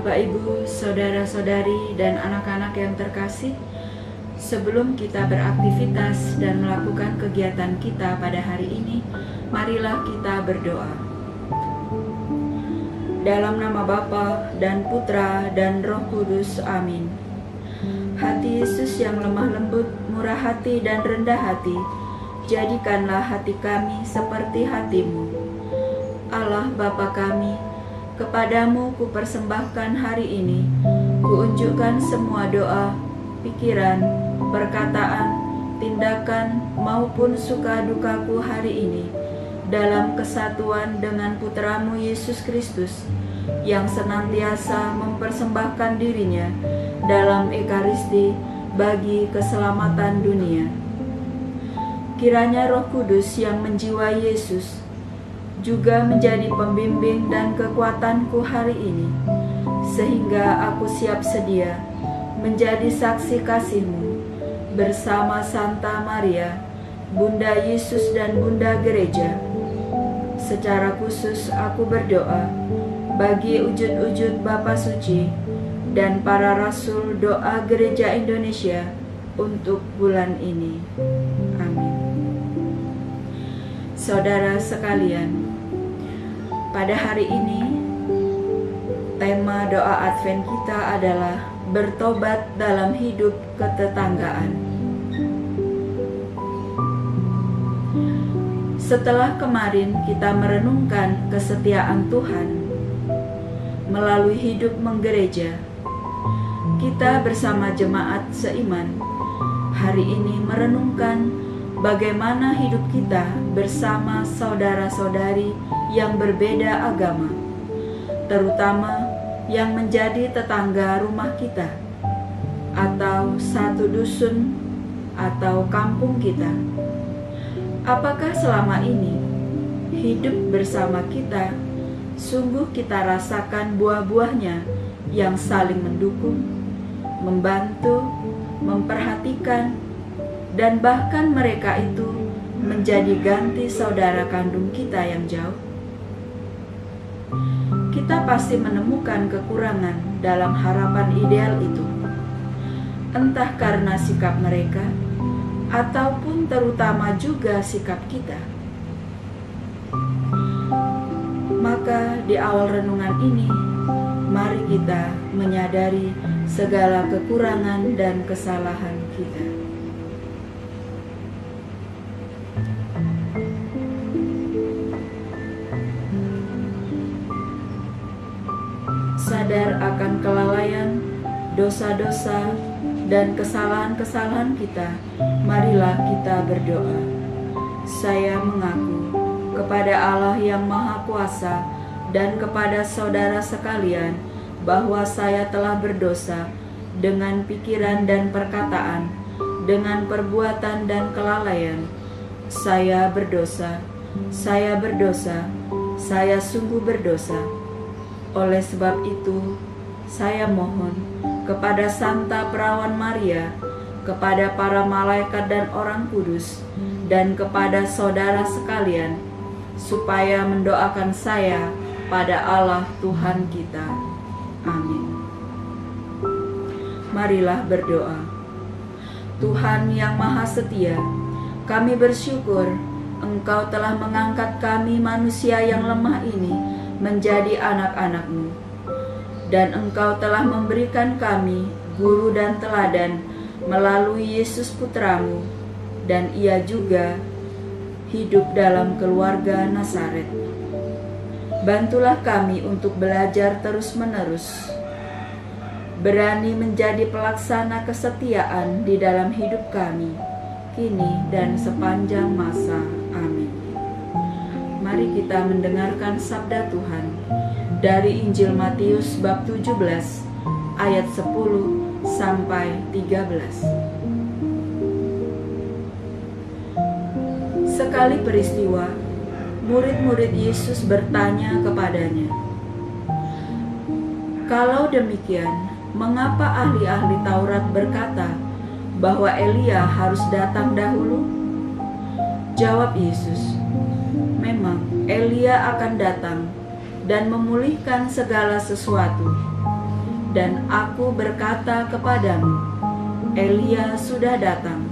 Bapak, Ibu, saudara-saudari, dan anak-anak yang terkasih, sebelum kita beraktivitas dan melakukan kegiatan kita pada hari ini, marilah kita berdoa. Dalam nama Bapa dan Putra dan Roh Kudus, amin. Hati Yesus yang lemah lembut, murah hati dan rendah hati, jadikanlah hati kami seperti hati-Mu. Allah Bapa kami, kepadamu kupersembahkan hari ini, kuunjukkan semua doa, pikiran, perkataan, tindakan maupun suka dukaku hari ini, dalam kesatuan dengan Putramu Yesus Kristus, yang senantiasa mempersembahkan dirinya dalam Ekaristi bagi keselamatan dunia. Kiranya Roh Kudus yang menjiwai Yesus juga menjadi pembimbing dan kekuatanku hari ini, sehingga aku siap sedia menjadi saksi kasih-Mu bersama Santa Maria, Bunda Yesus dan Bunda Gereja. Secara khusus aku berdoa bagi wujud-wujud Bapa Suci dan para Rasul Doa Gereja Indonesia untuk bulan ini. Amin. Saudara sekalian, pada hari ini tema doa Advent kita adalah bertobat dalam hidup ketetanggaan. Setelah kemarin kita merenungkan kesetiaan Tuhan melalui hidup menggereja, kita bersama jemaat seiman hari ini merenungkan bagaimana hidup kita bersama saudara-saudari yang berbeda agama, terutama yang menjadi tetangga rumah kita, atau satu dusun atau kampung kita. Apakah selama ini hidup bersama kita sungguh kita rasakan buah-buahnya yang saling mendukung, membantu, memperhatikan, dan bahkan mereka itu menjadi ganti saudara kandung kita yang jauh? Kita pasti menemukan kekurangan dalam harapan ideal itu, entah karena sikap mereka ataupun terutama juga sikap kita. Maka di awal renungan ini, mari kita menyadari segala kekurangan dan kesalahan kita. Sadar akan kelalaian, dosa-dosa, dan kesalahan-kesalahan kita, marilah kita berdoa. Saya mengaku kepada Allah yang Maha Kuasa dan kepada saudara sekalian bahwa saya telah berdosa dengan pikiran dan perkataan, dengan perbuatan dan kelalaian. Saya berdosa, saya berdosa, saya sungguh berdosa. Oleh sebab itu, saya mohon kepada Santa Perawan Maria, kepada para malaikat dan orang kudus, dan kepada saudara sekalian, supaya mendoakan saya pada Allah Tuhan kita. Amin. Marilah berdoa. Tuhan yang Maha Setia, kami bersyukur Engkau telah mengangkat kami manusia yang lemah ini menjadi anak-anak-Mu, dan Engkau telah memberikan kami guru dan teladan melalui Yesus Putra-Mu, dan Ia juga hidup dalam keluarga Nazaret. Bantulah kami untuk belajar terus-menerus, berani menjadi pelaksana kesetiaan di dalam hidup kami, kini dan sepanjang masa. Amin. Mari kita mendengarkan sabda Tuhan dari Injil Matius bab 17 ayat 10 sampai 13. Sekali peristiwa, murid-murid Yesus bertanya kepadanya, "Kalau demikian, mengapa ahli-ahli Taurat berkata bahwa Elia harus datang dahulu?" Jawab Yesus, "Memang Elia akan datang dan memulihkan segala sesuatu. Dan aku berkata kepadamu, Elia sudah datang,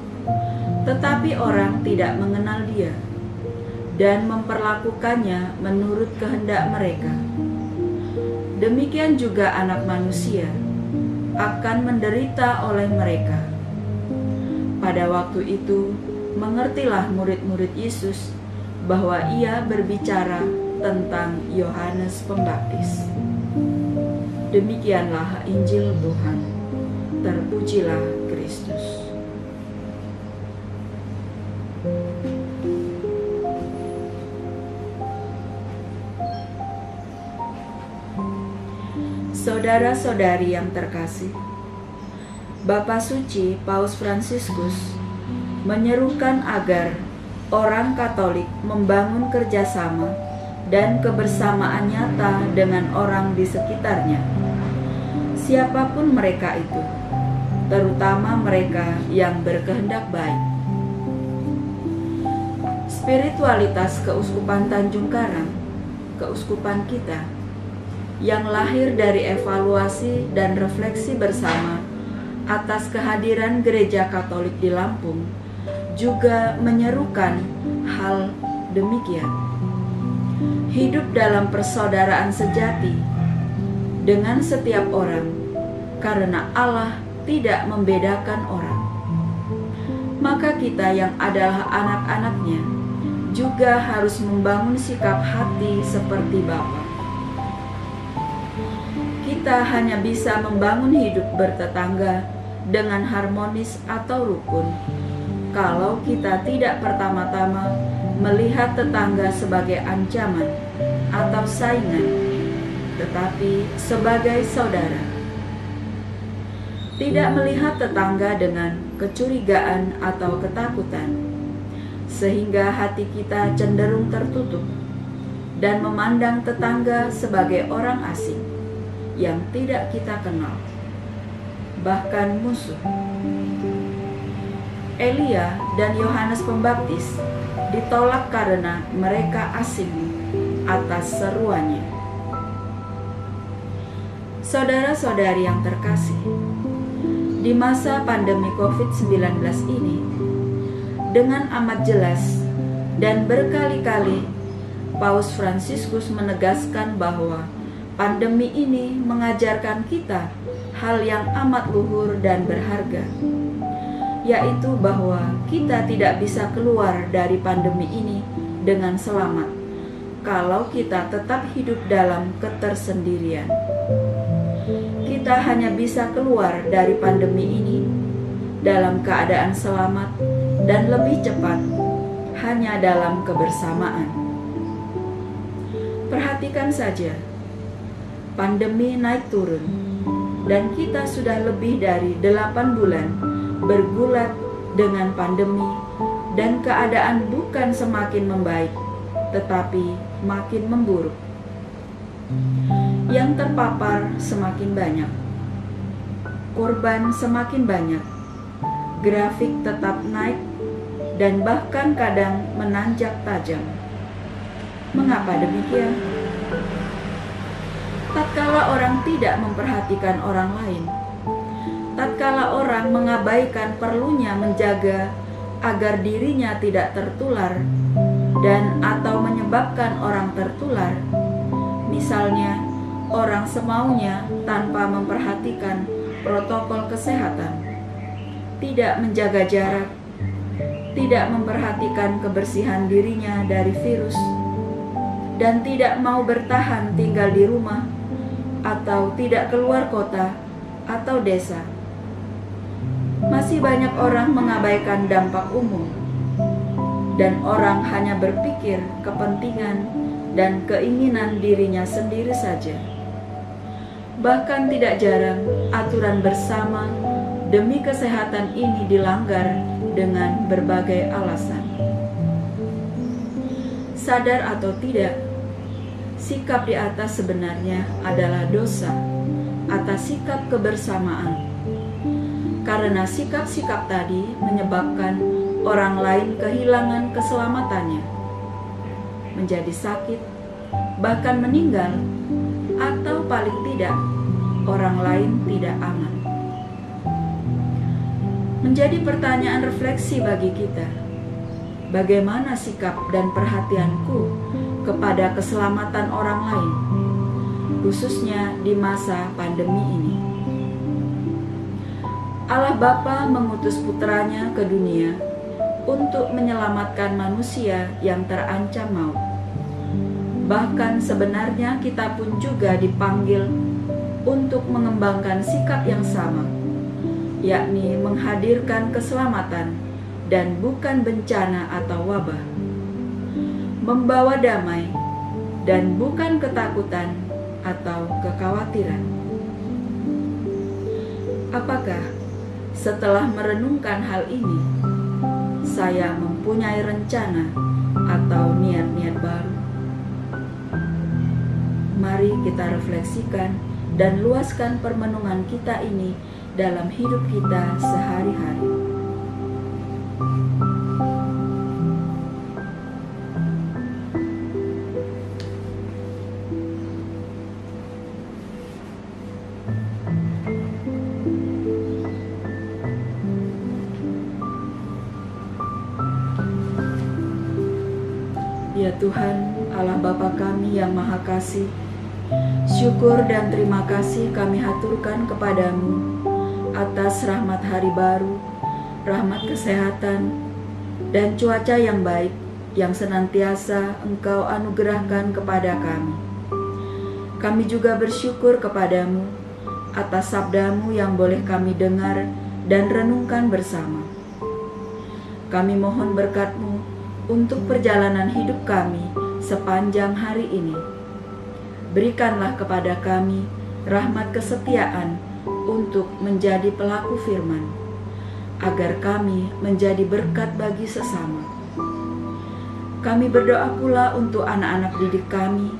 tetapi orang tidak mengenal dia, dan memperlakukannya menurut kehendak mereka. Demikian juga Anak Manusia akan menderita oleh mereka. Pada waktu itu, mengertilah murid-murid Yesus bahwa ia berbicara tentang Yohanes Pembaptis. Demikianlah Injil Tuhan. Terpujilah Kristus. Saudara-saudari yang terkasih, Bapa Suci Paus Fransiskus menyerukan agar orang Katolik membangun kerjasama dan kebersamaan nyata dengan orang di sekitarnya, siapapun mereka itu, terutama mereka yang berkehendak baik. Spiritualitas Keuskupan Tanjung Karang, keuskupan kita, yang lahir dari evaluasi dan refleksi bersama atas kehadiran Gereja Katolik di Lampung, juga menyerukan hal demikian. Hidup dalam persaudaraan sejati dengan setiap orang, karena Allah tidak membedakan orang. Maka kita yang adalah anak-anaknya juga harus membangun sikap hati seperti Bapa. Kita hanya bisa membangun hidup bertetangga dengan harmonis atau rukun kalau kita tidak pertama-tama melihat tetangga sebagai ancaman atau saingan, tetapi sebagai saudara. Tidak melihat tetangga dengan kecurigaan atau ketakutan, sehingga hati kita cenderung tertutup dan memandang tetangga sebagai orang asing yang tidak kita kenal, bahkan musuh. Elia dan Yohanes Pembaptis ditolak karena mereka asing atas seruannya. Saudara-saudari yang terkasih, di masa pandemi COVID-19 ini, dengan amat jelas dan berkali-kali Paus Fransiskus menegaskan bahwa pandemi ini mengajarkan kita hal yang amat luhur dan berharga, yaitu bahwa kita tidak bisa keluar dari pandemi ini dengan selamat kalau kita tetap hidup dalam ketersendirian. Kita hanya bisa keluar dari pandemi ini dalam keadaan selamat dan lebih cepat hanya dalam kebersamaan. Perhatikan saja, pandemi naik turun, dan kita sudah lebih dari 8 bulan bergulat dengan pandemi, dan keadaan bukan semakin membaik, tetapi makin memburuk. Yang terpapar semakin banyak, korban semakin banyak, grafik tetap naik, dan bahkan kadang menanjak tajam. Mengapa demikian? Tatkala orang tidak memperhatikan orang lain, tatkala orang mengabaikan perlunya menjaga agar dirinya tidak tertular dan atau menyebabkan orang tertular, misalnya orang semaunya tanpa memperhatikan protokol kesehatan, tidak menjaga jarak, tidak memperhatikan kebersihan dirinya dari virus, dan tidak mau bertahan tinggal di rumah atau tidak keluar kota atau desa. Masih banyak orang mengabaikan dampak umum, dan orang hanya berpikir kepentingan dan keinginan dirinya sendiri saja. Bahkan tidak jarang aturan bersama demi kesehatan ini dilanggar dengan berbagai alasan. Sadar atau tidak, sikap di atas sebenarnya adalah dosa atas sikap kebersamaan. Karena sikap-sikap tadi menyebabkan orang lain kehilangan keselamatannya, menjadi sakit, bahkan meninggal, atau paling tidak orang lain tidak aman. Menjadi pertanyaan refleksi bagi kita, bagaimana sikap dan perhatianku kepada keselamatan orang lain, khususnya di masa pandemi ini. Allah Bapa mengutus putranya ke dunia untuk menyelamatkan manusia yang terancam maut. Bahkan sebenarnya kita pun juga dipanggil untuk mengembangkan sikap yang sama, yakni menghadirkan keselamatan dan bukan bencana atau wabah, membawa damai dan bukan ketakutan atau kekhawatiran. Apakah setelah merenungkan hal ini, saya mempunyai rencana atau niat-niat baru? Mari kita refleksikan dan luaskan permenungan kita ini dalam hidup kita sehari-hari. Ya Tuhan, Allah Bapa kami yang Maha Kasih, syukur dan terima kasih kami haturkan kepadamu atas rahmat hari baru, rahmat kesehatan, dan cuaca yang baik yang senantiasa Engkau anugerahkan kepada kami. Kami juga bersyukur kepadamu atas sabdamu yang boleh kami dengar dan renungkan bersama. Kami mohon berkat-Mu untuk perjalanan hidup kami sepanjang hari ini. Berikanlah kepada kami rahmat kesetiaan untuk menjadi pelaku firman, agar kami menjadi berkat bagi sesama. Kami berdoa pula untuk anak-anak didik kami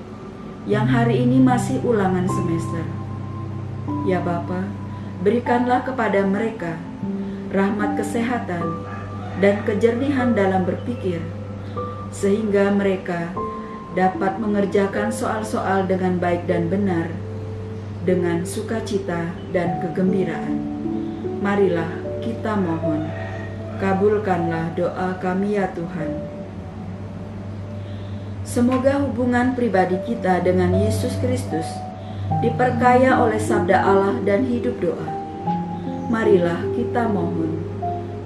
yang hari ini masih ulangan semester. Ya Bapa, berikanlah kepada mereka rahmat kesehatan dan kejernihan dalam berpikir, sehingga mereka dapat mengerjakan soal-soal dengan baik dan benar, dengan sukacita dan kegembiraan. Marilah kita mohon, kabulkanlah doa kami ya Tuhan. Semoga hubungan pribadi kita dengan Yesus Kristus diperkaya oleh sabda Allah dan hidup doa. Marilah kita mohon,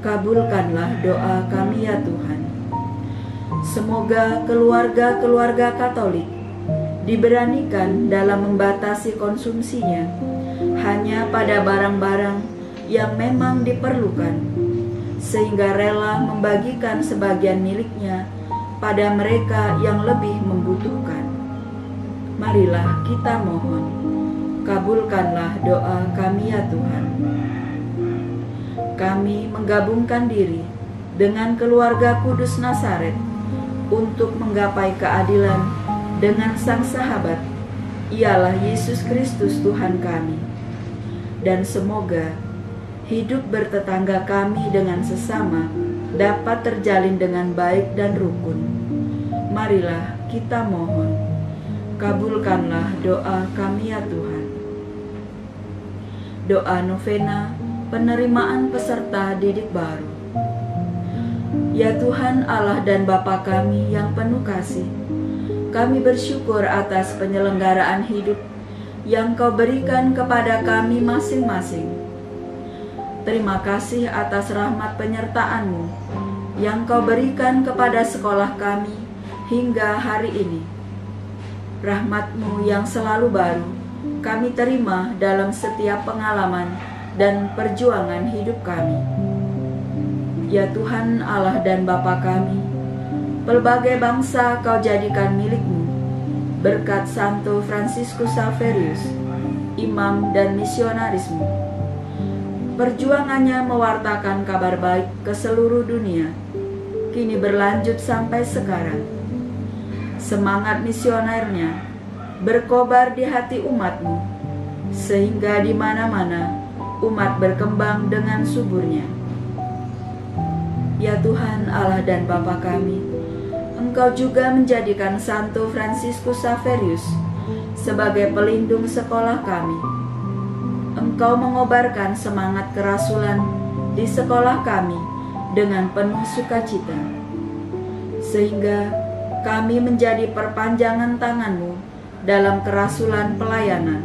kabulkanlah doa kami ya Tuhan. Semoga keluarga-keluarga Katolik diberanikan dalam membatasi konsumsinya hanya pada barang-barang yang memang diperlukan, sehingga rela membagikan sebagian miliknya pada mereka yang lebih membutuhkan. Marilah kita mohon, kabulkanlah doa kami ya Tuhan. Kami menggabungkan diri dengan keluarga Kudus Nazaret untuk menggapai keadilan dengan Sang Sahabat, ialah Yesus Kristus Tuhan kami. Dan semoga hidup bertetangga kami dengan sesama dapat terjalin dengan baik dan rukun. Marilah kita mohon, kabulkanlah doa kami ya Tuhan. Doa novena penerimaan peserta didik baru. Ya Tuhan Allah dan Bapa kami yang penuh kasih, kami bersyukur atas penyelenggaraan hidup yang Kau berikan kepada kami masing-masing. Terima kasih atas rahmat penyertaan-Mu yang Kau berikan kepada sekolah kami hingga hari ini. Rahmat-Mu yang selalu baru kami terima dalam setiap pengalaman dan perjuangan hidup kami. Ya Tuhan Allah dan Bapa kami, pelbagai bangsa Kau jadikan milik-Mu berkat Santo Fransiskus Xaverius, imam dan misionaris-Mu. Perjuangannya mewartakan kabar baik ke seluruh dunia, kini berlanjut sampai sekarang. Semangat misionernya berkobar di hati umat-Mu, sehingga di mana-mana umat berkembang dengan suburnya. Ya Tuhan Allah dan Bapa kami, Engkau juga menjadikan Santo Fransiskus Xaverius sebagai pelindung sekolah kami. Engkau mengobarkan semangat kerasulan di sekolah kami dengan penuh sukacita, sehingga kami menjadi perpanjangan tangan-Mu dalam kerasulan pelayanan.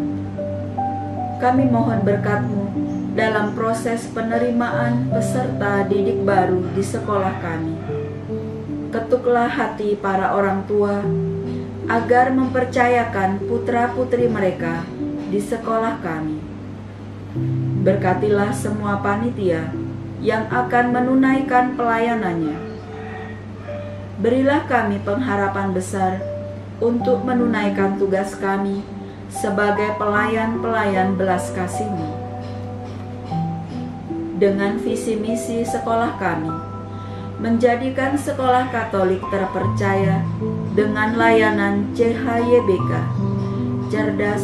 Kami mohon berkat-Mu dalam proses penerimaan peserta didik baru di sekolah kami. Ketuklah hati para orang tua agar mempercayakan putra-putri mereka di sekolah kami. Berkatilah semua panitia yang akan menunaikan pelayanannya. Berilah kami pengharapan besar untuk menunaikan tugas kami sebagai pelayan-pelayan belas kasih-Mu. Dengan visi misi sekolah kami, menjadikan sekolah Katolik terpercaya dengan layanan CHYBK, cerdas,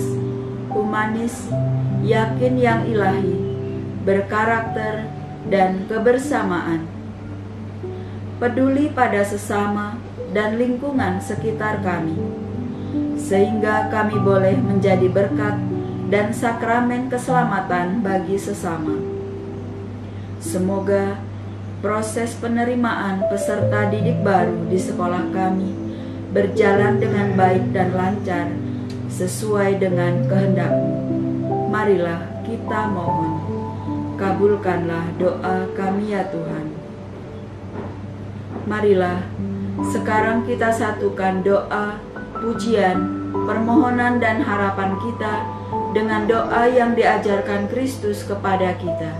humanis, yakin yang ilahi, berkarakter, dan kebersamaan, peduli pada sesama dan lingkungan sekitar kami, sehingga kami boleh menjadi berkat dan sakramen keselamatan bagi sesama. Semoga proses penerimaan peserta didik baru di sekolah kami berjalan dengan baik dan lancar sesuai dengan kehendak-Mu. Marilah kita mohon, kabulkanlah doa kami ya Tuhan. Marilah sekarang kita satukan doa, pujian, permohonan dan harapan kita dengan doa yang diajarkan Kristus kepada kita.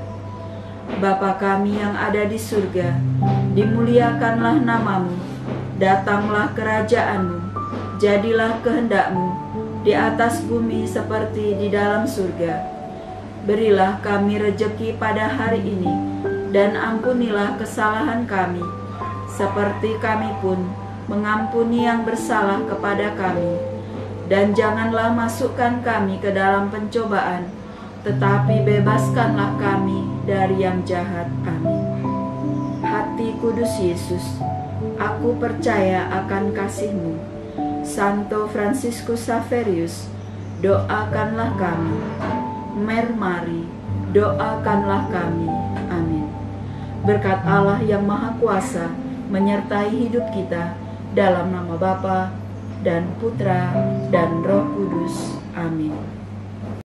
Bapa kami yang ada di surga, dimuliakanlah nama-Mu, datanglah kerajaan-Mu, jadilah kehendak-Mu di atas bumi seperti di dalam surga. Berilah kami rejeki pada hari ini, dan ampunilah kesalahan kami, seperti kami pun mengampuni yang bersalah kepada kami. Dan janganlah masukkan kami ke dalam pencobaan, tetapi bebaskanlah kami dari yang jahat. Amin. Hati kudus Yesus, aku percaya akan kasih-Mu. Santo Fransiskus Xaverius, doakanlah kami. Mer Mari, doakanlah kami. Amin. Berkat Allah yang Maha Kuasa menyertai hidup kita, dalam nama Bapa dan Putra dan Roh Kudus. Amin.